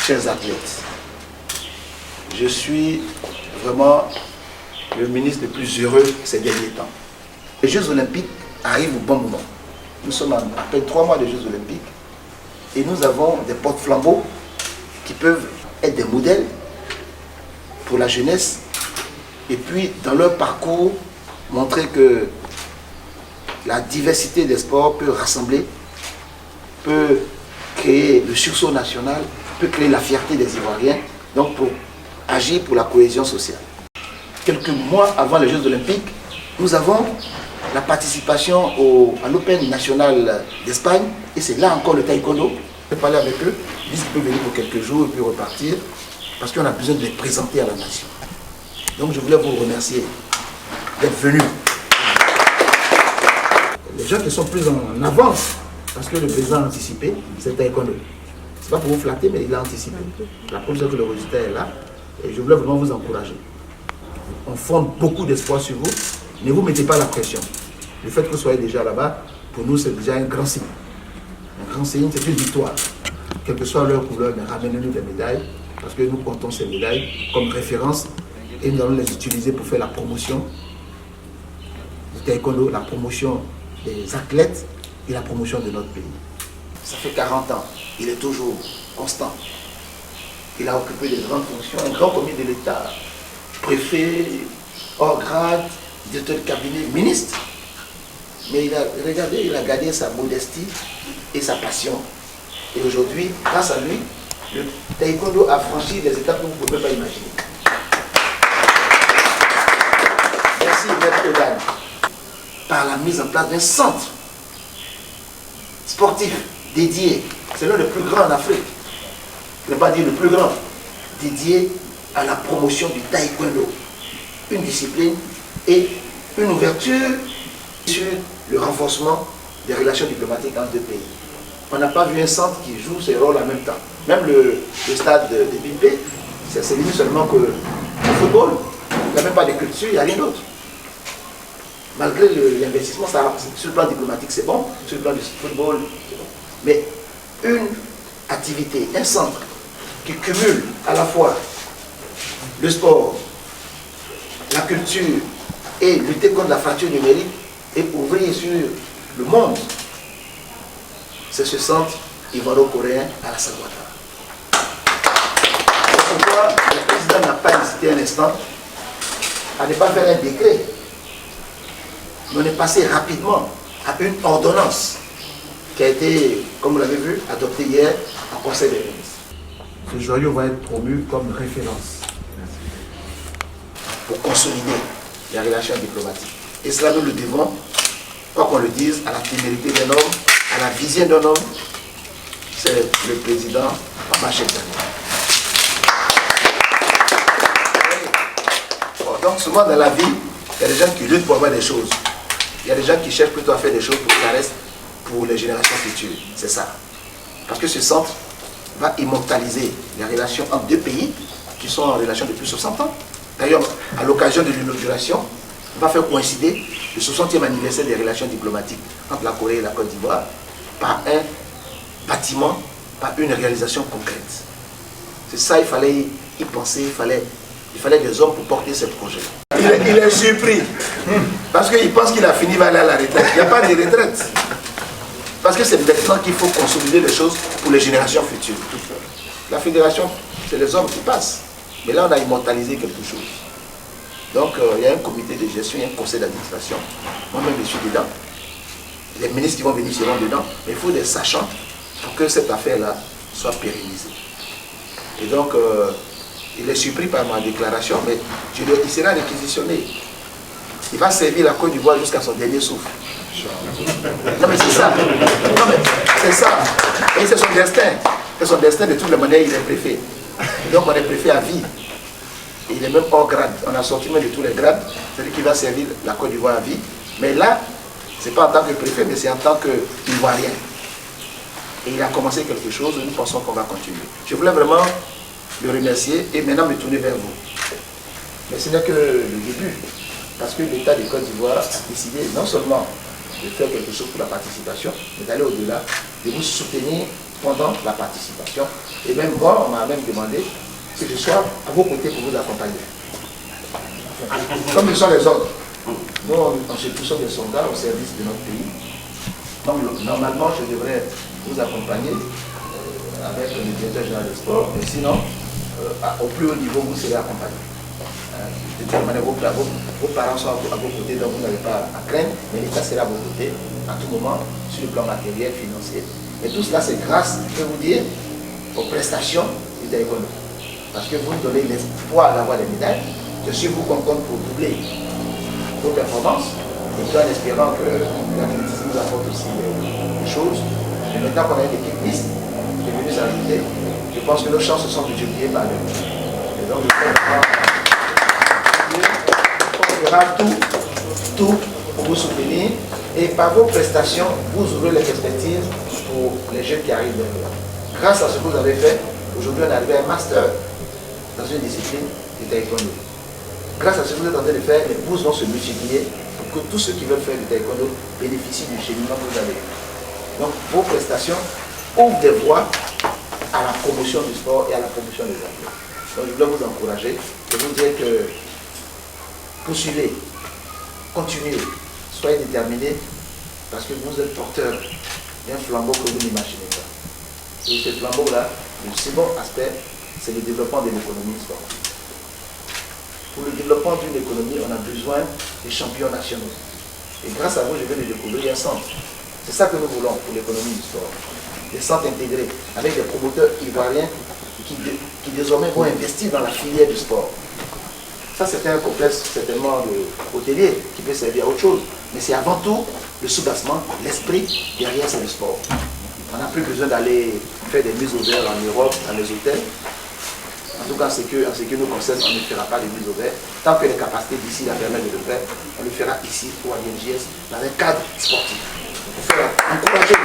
chers athlètes, je suis vraiment le ministre le plus heureux ces derniers temps. Les Jeux Olympiques arrivent au bon moment. Nous sommes à peine 3 mois des Jeux Olympiques et nous avons des porte-flambeaux qui peuvent être des modèles pour la jeunesse et puis dans leur parcours montrer que la diversité des sports peut rassembler, peut créer le sursaut national, peut créer la fierté des Ivoiriens, donc pour agir pour la cohésion sociale. Quelques mois avant les Jeux Olympiques, nous avons la participation à l'Open national d'Espagne et c'est là encore le taekwondo. Je vais parler avec eux, ils disent qu'ils peuvent venir pour quelques jours et puis repartir parce qu'on a besoin de les présenter à la nation. Donc je voulais vous remercier d'être venus. Les gens qui sont plus en avance, parce que le président a anticipé, c'est le taekwondo. Ce n'est pas pour vous flatter, mais il a anticipé. La preuve c'est que le résultat est là et je voulais vraiment vous encourager. On fonde beaucoup d'espoir sur vous, ne vous mettez pas la pression. Le fait que vous soyez déjà là-bas, pour nous c'est déjà un grand signe. Un grand signe, c'est une victoire. Quelle que soit leur couleur, mais ramenez-nous des médailles, parce que nous comptons ces médailles comme référence et nous allons les utiliser pour faire la promotion du taekwondo, la promotion des athlètes et la promotion de notre pays. Ça fait 40 ans, il est toujours constant. Il a occupé de grandes fonctions, un grand commis de l'État, préfet, hors grade, directeur de cabinet, ministre. Mais regardez, il a gardé sa modestie et sa passion. Et aujourd'hui, grâce à lui, le taekwondo a franchi des étapes que vous ne pouvez pas imaginer. Merci, Maître Odan, par la mise en place d'un centre sportif dédié, c'est l'un des plus grands en Afrique, je ne vais pas dire le plus grand, dédié à la promotion du taekwondo, une discipline et une ouverture sur le renforcement des relations diplomatiques entre deux pays. On n'a pas vu un centre qui joue ses rôles en même temps. Même le stade de Bipé, c'est limite seulement que le football, il n'y a même pas de culture, il n'y a rien d'autre. Malgré l'investissement, sur le plan diplomatique c'est bon, sur le plan du football c'est bon. Mais une activité, un centre qui cumule à la fois le sport, la culture et lutter contre la fracture numérique et ouvrir sur le monde, c'est ce centre ivaro-coréen à la Ouattara. C'est pourquoi le président n'a pas hésité un instant à ne pas faire un décret. Mais on est passé rapidement à une ordonnance qui a été, comme vous l'avez vu, adoptée hier en Conseil des ministres. Ce joyau va être promu comme référence pour consolider les relations diplomatiques. Et cela nous le devons, quoi qu'on le dise, à la témérité d'un homme, à la vision d'un homme, c'est le président Papa Cheikh Daniel. Donc souvent dans la vie, il y a des gens qui luttent pour avoir des choses. Il y a des gens qui cherchent plutôt à faire des choses pour que ça reste pour les générations futures. C'est ça. Parce que ce centre va immortaliser les relations entre deux pays qui sont en relation depuis 60 ans. D'ailleurs, à l'occasion de l'inauguration, on va faire coïncider le 60e anniversaire des relations diplomatiques entre la Corée et la Côte d'Ivoire par un bâtiment, par une réalisation concrète. C'est ça, il fallait y penser, il fallait des hommes pour porter ce projet. Il est surpris, parce qu'il pense qu'il a fini, il va aller à la retraite. Il n'y a pas de retraite. Parce que c'est maintenant qu'il faut consolider les choses pour les générations futures. La fédération, c'est les hommes qui passent. Mais là, on a immortalisé quelque chose. Donc, il y a un comité de gestion, il y a un conseil d'administration. Moi-même, je suis dedans. Les ministres qui vont venir seront dedans. Mais il faut des sachants pour que cette affaire-là soit pérennisée. Et donc, il est surpris par ma déclaration, mais il sera réquisitionné. Il va servir la Côte d'Ivoire jusqu'à son dernier souffle. Non mais c'est ça. Non mais c'est ça. Et c'est son destin. C'est son destin de toutes les manières, il est préfet. Donc on est préfet à vie. Et il est même hors grade. On a sorti même de tous les grades. C'est lui qui va servir la Côte d'Ivoire à vie. Mais là, ce n'est pas en tant que préfet, mais c'est en tant qu'Ivoirien. Et il a commencé quelque chose, nous pensons qu'on va continuer. Je voulais vraiment le remercier et maintenant me tourner vers vous. Mais ce n'est que le début. Parce que l'État de Côte d'Ivoire a décidé non seulement de faire quelque chose pour la participation, mais d'aller au-delà, de vous soutenir pendant la participation. Et même moi, on m'a même demandé que je sois à vos côtés pour vous accompagner. Comme ils sont les autres. Nous, on se tous des soldats au service de notre pays. Donc, normalement, je devrais vous accompagner avec le directeur général des sports, mais sinon, au plus haut niveau, vous serez accompagné. De toute manière, vos parents sont à vos côtés, donc vous n'avez pas à craindre, mais l'État sera à vos côtés à tout moment, sur le plan matériel, financier. Et tout cela, c'est grâce, je peux vous dire, aux prestations du taekwondo. Parce que vous nous donnez l'espoir d'avoir des médailles. Je suis vous qu'on compte pour doubler vos performances, et puis en espérant que l'athlétisme nous apporte aussi des choses. Et maintenant qu'on a une équipe mixte qui est venue s'ajouter, je pense que nos chances sont multipliées par deux. Et donc, on fera tout pour vous soutenir, et par vos prestations, vous ouvrez les perspectives pour les jeunes qui arrivent derrière. Grâce à ce que vous avez fait, aujourd'hui on est arrivé à un master dans une discipline du taekwondo. Grâce à ce que vous êtes en train de faire, les bourses vont se multiplier pour que tous ceux qui veulent faire du taekwondo bénéficient du cheminement que vous avez. Donc vos prestations ouvrent des voies à la promotion du sport et à la promotion des athlètes. Donc je voulais vous encourager et vous dire que poursuivez, continuez, soyez déterminés parce que vous êtes porteur d'un flambeau que vous n'imaginez pas. Et ce flambeau-là, le second aspect, c'est le développement de l'économie sportive. Pour le développement d'une économie, on a besoin des champions nationaux. Et grâce à vous, je vais le découvrir un centre. C'est ça que nous voulons pour l'économie du sport. Des centres intégrés avec des promoteurs ivoiriens qui désormais vont investir dans la filière du sport. Ça, c'est un complexe certainement hôtelier qui peut servir à autre chose. Mais c'est avant tout le soubassement, l'esprit derrière, c'est le sport. On n'a plus besoin d'aller faire des mises au vert en Europe, dans les hôtels. En tout cas, en ce qui nous concerne, on ne fera pas de mise au vert. Tant que les capacités d'ici la permettent de le faire, on le fera ici ou à l'INJS dans un cadre sportif. Il faut encourager